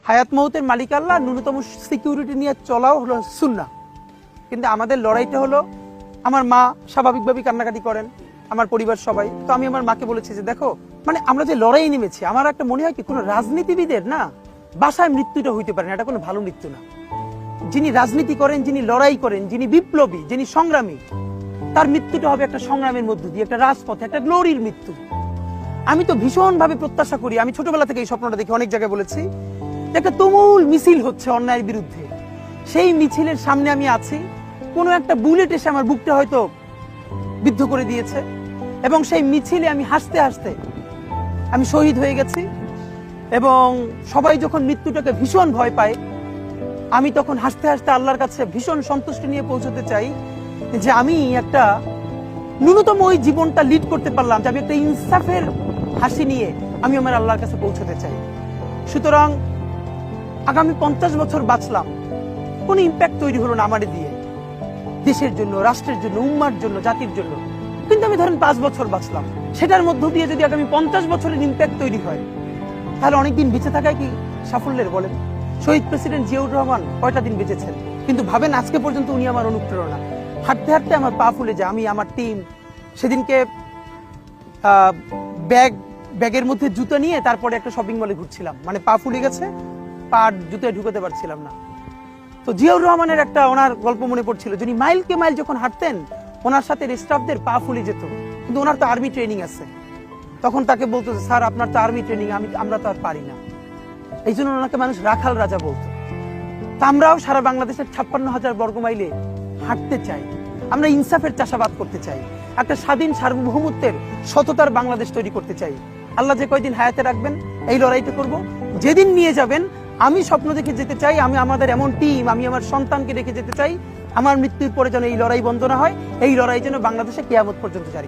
হায়াত মৌতের মালিক আল্লাহ, ন্যূনতম সিকিউরিটি নিয়ে চলাও হলো সুন্নাহ। কিন্তু আমাদের লড়াইটা হলো, আমার মা স্বাভাবিকভাবেই কান্নাকাটি করেন, আমার পরিবার সবাই। তো আমি আমার মাকে বলেছি যে দেখো, মানে আমরা যে লড়াই নেমেছি, আমার একটা মনে হয় কি, কোনো রাজনীতিবিদের না বাসায় মৃত্যুটা হইতে পারে না, এটা কোনো ভালো মৃত্যু না। যিনি রাজনীতি করেন, যিনি লড়াই করেন, যিনি বিপ্লবী, যিনি সংগ্রামী, তার মৃত্যুটা হবে একটা সংগ্রামের মধ্য দিয়ে, একটা রাজপথে, একটা গ্লোরির মৃত্যু। আমি তো ভীষণ ভাবে প্রত্যাশা করি, আমি ছোটবেলা থেকে এই স্বপ্নটা দেখি, অনেক জায়গায় বলেছি, একটা তুমুল মিছিল হচ্ছে অন্যায়ের বিরুদ্ধে, সেই মিছিলের সামনে আমি আছি, কোনো একটা বুলেট এসে আমার বুকটা হয়তো বিদ্ধ করে দিয়েছে, এবং সেই মিছিলে আমি হাসতে হাসতে আমি শহীদ হয়ে গেছি। এবং সবাই যখন মৃত্যুটাকে ভীষণ ভয় পায়, আমি তখন হাসতে হাসতে আল্লাহর কাছে ভীষণ সন্তুষ্টি নিয়ে পৌঁছতে চাই যে আমি একটা ন্যূনতম ওই জীবনটা লিড করতে পারলাম, যে আমি একটা ইনসাফের হাসি নিয়ে আমি আমার আল্লাহর কাছে পৌঁছতে চাই। সুতরাং আগামী 50 বছর বাঁচলাম, কোনো ইম্প্যাক্ট তৈরি হলো না আমারে দিয়ে, দেশের জন্য, রাষ্ট্রের জন্য, উম্মার জন্য, জাতির জন্য। কিন্তু আমি ধরেন 5 বছর বাঁচলাম, সেটার মধ্য দিয়ে যদি আগামী 50 বছরের ইম্প্যাক্ট তৈরি হয়, তাহলে অনেকদিন বেঁচে থাকায় কি সাফল্যের বলেন? শহীদ প্রেসিডেন্ট জিয়াউর রহমান কয়টা দিন বেঁচেছেন, কিন্তু ভাবেন আজকে পর্যন্ত উনি আমার অনুপ্রেরণা। হাঁটতে হাঁটতে আমার পা ফুলে যায়, আমি, আমার টিম সেদিনকে ব্যাগের মধ্যে জুতো নিয়ে তারপরে একটা শপিং মলে ঘুরছিলাম, মানে পা ফুলে গেছে, পা জুতোয় ঢুকাতে পারছিলাম না। তো জিয়াউর রহমানের একটা ওনার গল্প মনে পড়ছিল, যিনি মাইলকে মাইল যখন হাঁটতেন, ওনার সাথে স্টাফদের পা ফুলে যেত, কিন্তু ওনার তো আর্মি ট্রেনিং আছে। তখন তাকে বলতো, স্যার আপনার তো আর্মি ট্রেনিং, আমরা তো আর পারি না। এই জন্য ওনাকে মানুষ রাখাল রাজা বলতো। তা আমরাও সারা বাংলাদেশের 56,000 বর্গ মাইলে হাঁটতে চাই, আমরা ইনসাফের চাষাবাদ করতে চাই, একটা স্বাধীন সার্বভৌমত্বের সততার বাংলাদেশ তৈরি করতে চাই। আল্লাহ যে কয়দিন হায়াতে রাখবেন, এই লড়াইটা করব। যেদিন নিয়ে যাবেন, আমি স্বপ্ন দেখে যেতে চাই, আমি আমাদের এমন টিম, আমি আমার সন্তানকে রেখে যেতে চাই, আমার মৃত্যুর পরে যেন এই লড়াই বন্ধ না হয়, এই লড়াই যেন বাংলাদেশে কিয়ামত পর্যন্ত জারি।